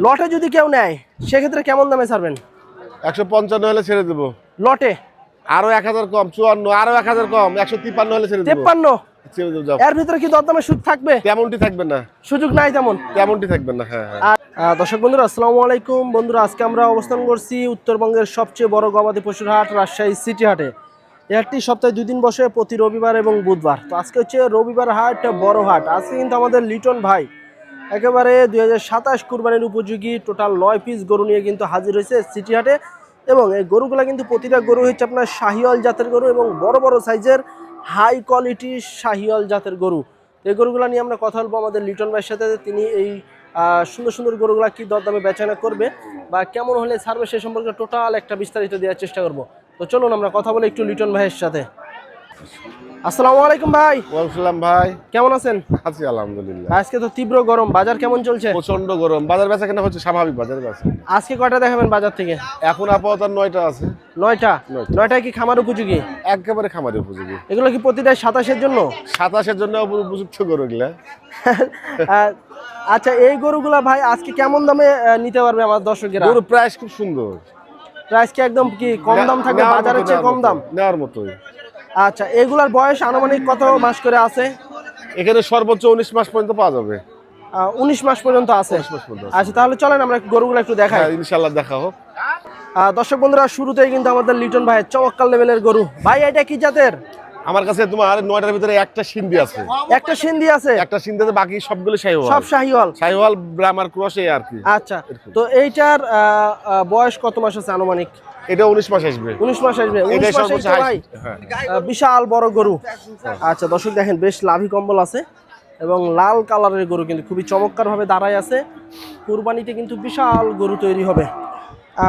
লটে যদি কেউ নেয় সেক্ষেত্রে কেমন দামে ছাড়বেন? 155 হলে ছেড়ে দেবো। লটে আরো 1000 কম, 54, আরো 1000 কম, 153 হলে ছেড়ে দেবো। 53 এর ভিতরে কি দরদামের সুযোগ থাকবে? তেমনটি থাকবে না, সুযোগ নাই তেমনটি থাকবে না। হ্যাঁ। আর দর্শক বন্ধুরা আসসালামু আলাইকুম। বন্ধুরা আজকে আমরা অবস্থান করছি উত্তরবঙ্গের সবচেয়ে বড় গবাদি পশুর হাট রাজশাহী সিটি হাটে। এই হাটটি সপ্তাহে 2 দিন বসে, প্রতি রবিবার এবং বুধবার। তো আজকে হচ্ছে রবিবার হাট, বড় হাট। আজকে কিন্তু আমাদের লিটন ভাই একেবারে 2027 কুরবানির উপযোগী টোটাল 9 পিস গরু নিয়ে কিন্তু হাজির হয়েছে সিটি হাটে। এবং এই গরুগুলো কিন্তু প্রতিটা গরু হচ্ছে আপনার শাহিওয়াল জাতের গরু এবং বড় বড় সাইজের হাই কোয়ালিটি শাহিওয়াল জাতের গরু। এই গরুগুলো নিয়ে আমরা কথা বলবো আমাদের লিটন ভাইয়ের সাথে। তিনি এই সুন্দর সুন্দর গরুগুলা কি দরদামে বেচাকেনা করবে বা কেমন হলে ছাড়বে সে সম্পর্কে টোটাল একটা বিস্তারিত দেওয়ার চেষ্টা করব। তো চলুন আমরা কথা বলি একটু লিটন ভাইয়ের সাথে। আসসালামু আলাইকুম ভাই। ওয়ালাইকুম ভাই, কেমন আছেন? আছি আলহামদুলিল্লাহ। আজকে তো তীব্র গরম, বাজার কেমন চলছে? প্রচন্ড গরম, বাজার বেচা কেনা হচ্ছে স্বাভাবিক বাজার বেচা। আজকে কয়টা দেখাবেন বাজার থেকে? এখন আপাতত 9টা আছে। 9টা কি খামার উপযোগী? একেবারে খামারের উপযোগী। এগুলো কি প্রতিটা 27-এর জন্য? 27-এর জন্য উপযুক্ত গরু এগুলা। আচ্ছা, এই গরুগুলা ভাই আজকে কেমন দামে নিতে পারবে আমার দর্শকেরা? গরু প্রাইস খুব সুন্দর। প্রাইস কি একদম কি কম দাম থাকবে, বাজারের চেয়ে কম দাম নেওয়ার মতোই? আচ্ছা, এগুলার বয়স আনুমানিক কত মাস করে আছে? এখানে সর্বোচ্চ 19 মাস পর্যন্ত পাওয়া যাবে। 19 মাস পর্যন্ত আছে। আচ্ছা, তাহলে চলেন আমরা গরুগুলো একটু দেখাই। ইনশাআল্লাহ দেখা হোক। দর্শক বন্ধুরা, শুরুতেই কিন্তু আমাদের লিটন ভাই চমৎকার লেভেলের গরু। ভাই এটা কি জাতের? আমার কাছে তোমার 9টার ভিতরে একটা সিন্ধি আছে। একটা সিন্ধি আছে? একটা সিন্ধি আছে, বাকি সবগুলো শাহিওয়াল। সব শাহিওয়াল? শাহিওয়াল ব্রাহ্মার ক্রস এই আর কি। আচ্ছা, তো এইটার বয়স কত মাস আছে আনুমানিক? এটা 19 মাস আসবে। 19 মাস আসবে। 19 মাস আসবে ভাই। বিশাল বড় গরু। আচ্ছা দর্শক দেখেন, বেশ লাভি কম্বল আছে এবং লাল কালারের গরু, কিন্তু খুবই চমৎকার ভাবে দাঁড়ায় আছে। কুরবানিতে কিন্তু বিশাল গরু তৈরি হবে।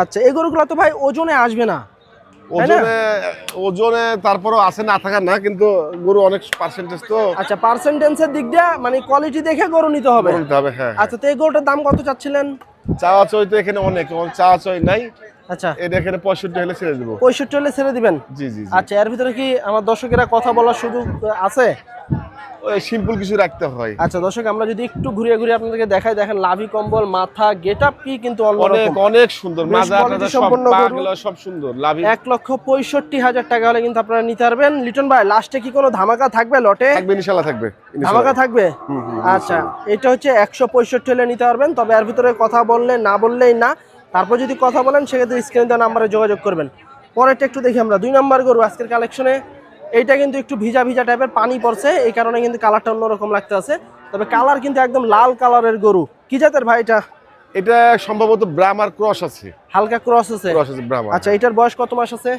আচ্ছা, এই গরুগুলো তো ভাই ওজনে আসবে না? ওজনে তারপরও আছে, না থাকার না, কিন্তু গরু অনেক পার্সেন্টেজ তো। আচ্ছা, পার্সেন্টেজের দিক দিয়ে মানে কোয়ালিটি দেখে গরু নিতে হবে। হ্যাঁ। আচ্ছা, তো এই গরুটার দাম কত চাচ্ছিলেন? চাওয়া চই তো এখানে অনেক, চাওয়া চই নাই। আচ্ছা, এটা এখানে 65 হলে ছেড়ে দেব। 65 হলে ছেড়ে দিবেন? জি। আচ্ছা, এর ভিতরে কি আমার দর্শকেরা কথা বলার সুযোগ আছে? ওই সিম্পল কিছু রাখতে হয়। আচ্ছা দর্শক, আমরা যদি একটু ঘুরিয়ে ঘুরিয়ে আপনাদেরকে দেখাই, দেখেন লাভি কম্বল, মাথা, গেটআপ কি কিন্তু অনেক সুন্দর। সব সুন্দর। লাভি 1,65,000 টাকা হলে কিন্তু আপনারা নিতে পারবেন। লিটন ভাই, লাস্টে কি কোনো ধামাকা থাকবে লটে? থাকবে ইনশাআল্লাহ, থাকবে ধামাকা থাকবে। আচ্ছা, এটা হচ্ছে 165 হলে নিতে পারবেন। তবে এর ভিতরে কথা বললে না বললেই না, তারপর যদি কথা বলেন সেক্ষেত্রে স্ক্রিনে দেওয়া নাম্বারে যোগাযোগ করবেন। পরেরটা একটু দেখি আমরা। 2 নম্বর গরু আজকের কালেকশনে। এইটা কিন্তু একটু ভিজা ভিজা টাইপের, পানি পড়ছে, এই কারণে কিন্তু কালারটা অন্যরকম লাগতে আছে। তবে কালার কিন্তু একদম লাল কালারের গরু। কি জাতের ভাই এটা? এটা সম্ভবত ব্রাহ্মার ক্রস আছে, হালকা ক্রস আছে। ব্রাহ্মা। আচ্ছা, এটার বয়স কত মাস আছে?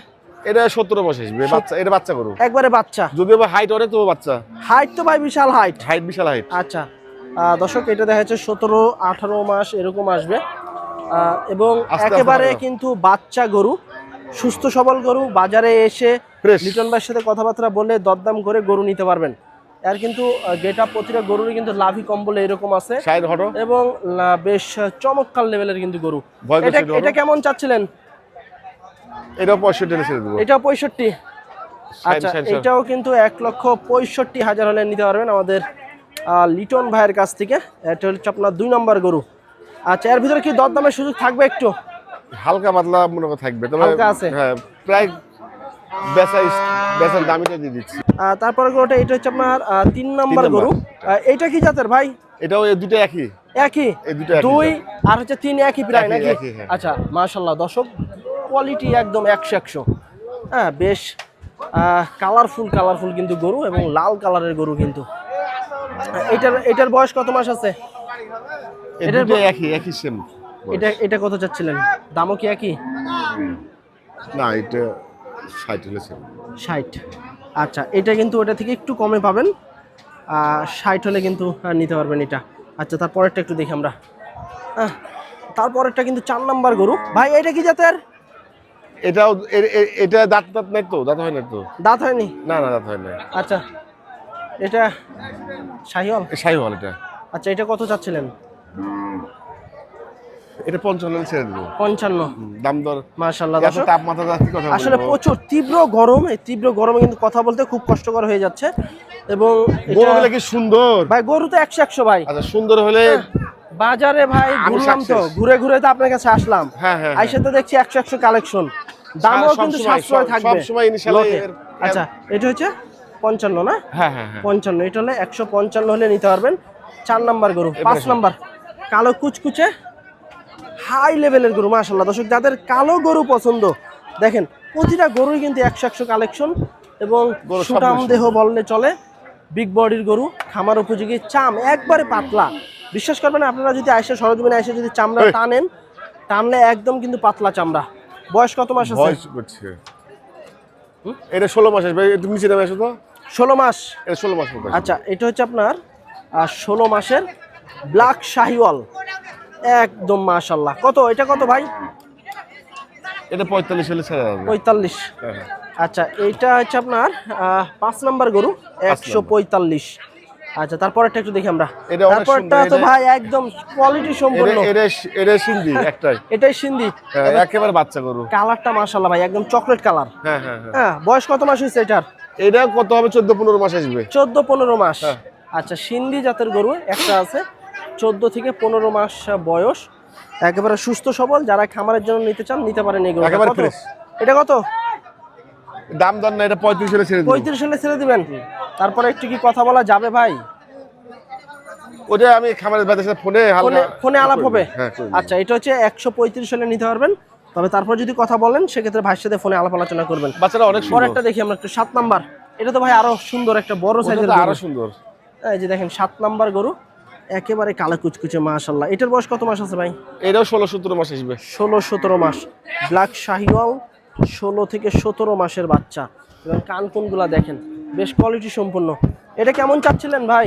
এটা 17 মাস আসবে। বাচ্চা, এটা বাচ্চা গরু, একবারে বাচ্চা। যদিও হাইট অনেক, তো বাচ্চা। হাইট তো ভাই বিশাল হাইট। বিশাল হাইট। আচ্ছা দর্শক, এটা দেখা যাচ্ছে 17-18 মাস এরকম আসবে এবং একেবারে কিন্তু বাচ্চা গরু, সুস্থ সবল গরু। বাজারে এসে লিটন ভাইয়ের সাথে কথাবার্তা বলে দরদাম করে গরু নিতে পারবেন। এর কিন্তু গেটআপ প্রতিটা গরুরই কিন্তু লাভি কম্বলে এরকম আছে এবং বেশ চমৎকার লেভেলের কিন্তু গরু। এটা কেমন চাচ্ছিলেন? এটাও 65 ছেড়ে দেব। এটাও 65? আচ্ছা, এটাও কিন্তু 1,65,000 হলে নিতে পারবেন আমাদের লিটন ভাইয়ের কাছ থেকে। এটা হচ্ছে আপনার 2 নম্বর গরু। আচ্ছা, এর ভিতরে কি দরদামের সুযোগ থাকবে? একটু হালকা পাতলা মনে হয় থাকবে, তবে হালকা আছে। হ্যাঁ, প্রায় বেচার দামিটা দিয়ে দিচ্ছি। তারপরে গরুটা এটা হচ্ছে আপনার 3 নম্বর গরু। এটা কি জাতের ভাই? এটাও এই দুটো একই। এই দুটো 2 আর হচ্ছে 3 একই প্রায় নাকি? আচ্ছা, মাশাআল্লাহ দর্শক, কোয়ালিটি একদম 100-100। হ্যাঁ, বেশ কালারফুল কিন্তু গরু এবং লাল কালারের গরু কিন্তু। এটার বয়স কত মাস আছে? এটার একই সেম। এটা কত চাচ্ছিলেন? দামও কি একই? না, এটা 60 হলে 60। আচ্ছা, এটা কিন্তু ওটা থেকে একটু কমে পাবেন। 60 হলে কিন্তু নিতে পারবেন এটা। আচ্ছা, তারপরেরটা একটু দেখি আমরা। তারপরেরটা কিন্তু 4 নম্বর গরু। ভাই এটা কি জাতের? এটা দাঁত নাই তো? দাঁত হয় না তো? দাঁত হয়নি? না, দাঁত হয় না। আচ্ছা, এটা শাহিওয়াল এটা। আচ্ছা, এটা কত চাচ্ছিলেন? এটা 55 ছেড়ে দেব। 55? দাম দর মাশাআল্লাহ দর্শক, তাপমাত্রা যাচ্ছে, কথা আসলে প্রচুর তীব্র গরম। এই তীব্র গরমে কিন্তু কথা বলতে খুব কষ্টকর হয়ে যাচ্ছে। এবং গরুগুলো কি সুন্দর ভাই, গরু তো 100-100 ভাই। আচ্ছা, সুন্দর হলে বাজারে ভাই আমি ঘুরলাম তো, success। ঘুরে ঘুরে তো আপনার কাছে আসলাম। হ্যাঁ হ্যাঁ আইসা তো দেখছি 100 কালেকশন, দামও কিন্তু সাশ্রয় থাকবে সবসময় ইনশাআল্লাহ লটে। আচ্ছা এটা হচ্ছে 55 না? হ্যাঁ হ্যাঁ হ্যাঁ 55, এটা হলে 155 হলে নিতে পারবেন। 4 নাম্বার গরু। 5 নাম্বার কালো কুচকুচে হাই লেভেলের গরু মাশাআল্লাহ। দর্শক যাদের কালো গরু পছন্দ, দেখেন প্রতিটা গরুই কিন্তু 100 কালেকশন এবং গরু সব সুঠাম বেশি। দেহ বললে চলে, বিগ বডির গরু, খামার উপযোগী, চাম একবারে পাতলা। বিশ্বাস করবেন আপনারা যদি আইসে সরজমিনে এসে যদি চামড়া এই। টানলে একদম কিন্তু পাতলা চামড়া। বয়স কত মাস আছে? ভয়েস করছে এটা 16 মাস আসবে, তুমি নিচে নামে আসো তো। 16 মাস। এটা 16 মাস মতো আসবে। আচ্ছা এটা হচ্ছে আপনার 16 মাসের ব্ল্যাক শাহিওয়াল, একদম মাশাআল্লাহ। কত এটা, কত ভাই? এটা 45 হলে ছেড়ে যাবে। 45। হ্যাঁ হ্যাঁ আচ্ছা এইটা হচ্ছে আপনার 5 নাম্বার গরু, 145। আচ্ছা তারপরটা একটু দেখি আমরা। এটা অনেক তারপরটা সুন্দর, তো এটা- ভাই একদম কোয়ালিটি সম্পূর্ণ। এটা সিন্ধি একটাই। এটাই সিন্ধি। হ্যাঁ, একেবারে বাচ্চা গরু। কালারটা মাশাআল্লাহ ভাই একদম চকলেট কালার। হ্যাঁ হ্যাঁ হ্যাঁ হ্যাঁ বয়স কত মাস হয়েছে এটার? এটা কত হবে? 14-15 মাস আসবে। 14-15 মাস। হ্যাঁ। আচ্ছা সিন্ধি জাতের গরু একটা আছে, 14 থেকে 15 মাস বয়স, একেবারে সুস্থ সবল। যারা খামারের জন্য নিতে চান নিতে পারেন এই গরু। একেবারে fresh। এটা কত? দাম দর না, এটা 35 হলে ছেড়ে দিবো। 35 হলে ছেড়ে দিবেন। তারপরে একটু কি কথা বলা যাবে ভাই? ওটা আমি খামারের ভাইদের সাথে ফোনে ফোনে আলাপ হবে। হ্যাঁ করে দিবো। আচ্ছা এটা হচ্ছে 135 হলে নিতে পারবেন। তবে তারপর যদি কথা বলেন সেক্ষেত্রে ভাইয়ের সাথে ফোনে আলাপ আলোচনা করবেন। বাচ্চারা অনেক সুন্দর। পরেরটা দেখি আমরা একটু। 7 নাম্বার, এটা তো ভাই আরো সুন্দর একটা বড় ওটা সাইজের তো গরু। আরো সুন্দর। এই যে দেখেন 7 নাম্বার গরু, একেবারে কালো কুচকুচে মাশাআল্লাহ। এটার বয়স কত মাস আছে ভাই? এটাও 16-17 মাস আসবে। 16-17 মাস। ব্ল্যাক শাহিওয়াল 16 থেকে 17 মাসের বাচ্চা এবং কান কোনগুলা দেখেন বেশ কোয়ালিটি সম্পন্ন। এটা কেমন চাচ্ছিলেন ভাই?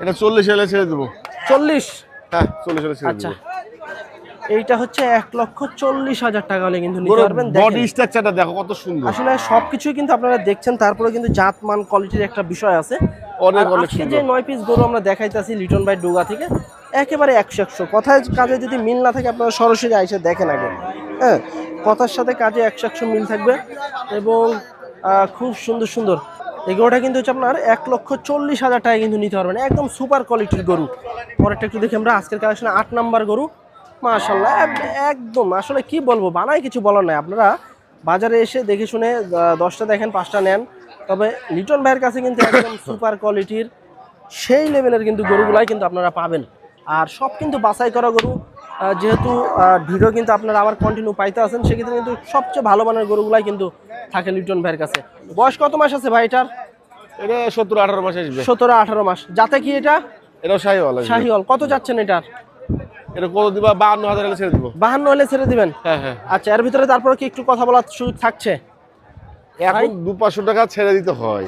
এটা 40 হলে ছেড়ে দেবো। 40। হ্যাঁ 40 হলে ছেড়ে আচ্ছা দেবো। এইটা হচ্ছে 1,40,000 টাকা হলে কিন্তু নিতে পারবেন। বডি দেখেন স্ট্রাকচারটা দেখো কত সুন্দর। আসলে সবকিছুই কিন্তু আপনারা দেখছেন, তারপরে কিন্তু জাত মান কোয়ালিটির একটা বিষয় আছে। অনেক আর অনেক আজকে সুন্দর। যে 9 পিস গরু আমরা দেখাইতেছি লিটন ভাই ডুগা থেকে, একেবারে 100 কথায় কাজে যদি মিল না থাকে আপনারা সরাসরি আইসে দেখেন আগে। হ্যাঁ কথার সাথে কাজে 100 মিল থাকবে এবং খুব সুন্দর সুন্দর। এই গরুটা কিন্তু হচ্ছে আপনার 1,40,000 টাকা কিন্তু নিতে পারবেন, একদম সুপার কোয়ালিটির গরু। পরেরটা একটু দেখি আমরা। আজকের কালেকশনে 8 নাম্বার গরু মাশাআল্লাহ, একদম আসলে কি বলবো, বানাই কিছু বলার নাই। আপনারা বাজারে এসে দেখে শুনে 10টা দেখেন 5টা নেন। তবে লিটন ভাইয়ের কাছে কিন্তু একদম সুপার কোয়ালিটির সেই লেভেলের কিন্তু গরুগুলাই কিন্তু আপনারা পাবেন। আর সব কিন্তু বাছাই করা গরু, যেহেতু ভিডিও কিন্তু আপনারা আবার কন্টিনিউ পাইতে আছেন, সেক্ষেত্রে কিন্তু সবচেয়ে ভালো মানের গরুগুলাই কিন্তু থাকে লিটন ভাইয়ের কাছে। বয়স কত মাস আছে ভাই এটার? এটা 17-18 মাস আসবে। 17-18 মাস। যাতে কি এটা? এটাও শাহিওয়াল আসবে। শাহিওয়াল। কত যাচ্ছেন এটার? এটা কত দিবা? 52,000 হলে ছেড়ে দেবো। 52 হলে ছেড়ে দিবেন। হ্যাঁ হ্যাঁ আচ্ছা এর ভিতরে তারপরে কি একটু কথা বলার সুযোগ থাকছে? এখন 200-500 টাকা ছেড়ে দিতে হয়।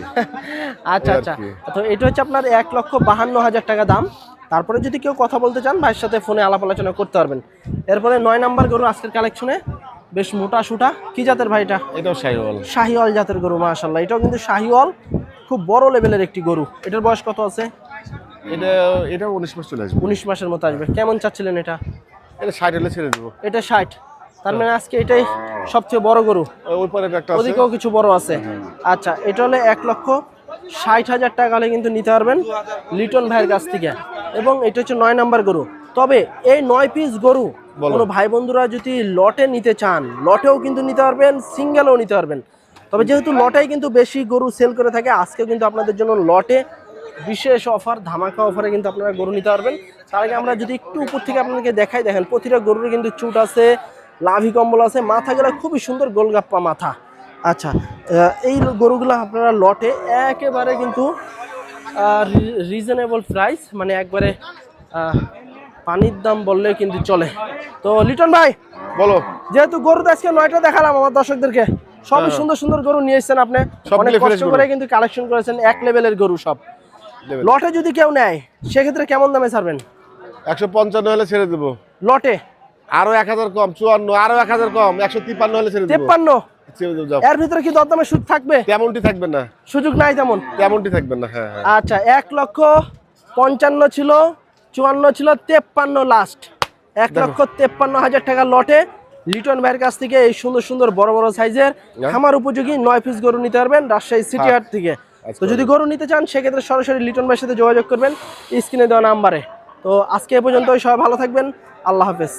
আচ্ছা এই আর আচ্ছা কি। তো এটা হচ্ছে আপনার 1,52,000 টাকা দাম। তারপরে যদি কেউ কথা বলতে চান ভাইয়ের সাথে ফোনে আলাপ আলোচনা করতে পারবেন। এরপরে 9 নাম্বার গরু আজকের কালেকশনে, বেশ মোটা সুটা। কি জাতের ভাই এটা? এটাও শাহিওয়াল। শাহিওয়াল জাতের গরু মাশাআল্লাহ। এটাও কিন্তু শাহিওয়াল, খুব বড় লেভেলের একটি গরু। এটার বয়স কত আছে? এটাও 19 মাস চলে আসবে। 19 মাসের মতো আসবে। কেমন চাচ্ছিলেন এটা? এটা 60 হলে ছেড়ে দেবো। এটা 60। তার মানে আজকে এটাই সবচেয়ে বড় গরু, ওই পরে একটা আছে। ওদিকেও কিছু বড় আছে। আচ্ছা এটা হলে 1,60,000 টাকা হলে কিন্তু নিতে পারবেন লিটন ভাইয়ের কাছ থেকে। এবং এটা হচ্ছে 9 নাম্বার গরু। তবে এই 9 পিস গরু বলো। কোনো ভাই বন্ধুরা যদি লটে নিতে চান, লটেও কিন্তু নিতে পারবেন, সিঙ্গেলও নিতে পারবেন। তবে যেহেতু লটেই কিন্তু বেশি গরু সেল করে থাকে, আজকে কিন্তু আপনাদের জন্য লটে বিশেষ অফার, ধামাকা অফারে কিন্তু আপনারা গরু নিতে পারবেন। তার আগে আমরা যদি একটু উপর থেকে আপনাদেরকে দেখাই, দেখেন প্রতিটা গরুর কিন্তু চুট আছে, লাভি কম্বল আছে, মাথাগুলো খুবই সুন্দর গোলগাপ্পা মাথা। আচ্ছা এই গরুগুলো আপনারা লটে একেবারে কিন্তু রিজনেবল প্রাইস, মানে একবারে পানির দাম বললে কিন্তু চলে। তো লিটন ভাই বলো। যেহেতু গরু তো আজকে 9টা দেখালাম আমার দর্শকদেরকে, সবই সুন্দর সুন্দর গরু নিয়ে এসেছেন আপনি, সবগুলো অনেক fresh কষ্ট গরু। করে কিন্তু কালেকশন করেছেন, এক লেভেলের গরু সব। লটে যদি কেউ নেয় সেক্ষেত্রে কেমন দামে ছাড়বেন? 155 হলে ছেড়ে দেবো। লটে আরো 1000 কম, 54, আরো 1000 কম, 153 হলে ছেড়ে দেবো। 53। ছেড়ে দেবো, যাও। এর ভিতরে কি দরদামের সুযোগ থাকবে? তেমনটি থাকবে না। সুযোগ নাই তেমন। তেমনটি থাকবে না। হ্যাঁ হ্যাঁ আচ্ছা 1,55,000 ছিল, 54 ছিল, 53 লাস্ট। 1,53,000 টাকা লটে লিটন ভাইয়ের কাছ থেকে এই সুন্দর সুন্দর বড় বড় সাইজের খামার উপযোগী 9 পিস গরু নিতে পারবেন রাজশাহী সিটি হাট থেকে। তো যদি গরু নিতে চান সেক্ষেত্রে সরাসরি লিটন ভাইয়ের সাথে যোগাযোগ করবেন স্ক্রিনে দেওয়া নাম্বারে। তো আজকে এ পর্যন্তই, সবাই ভালো থাকবেন, আল্লাহ হাফেজ।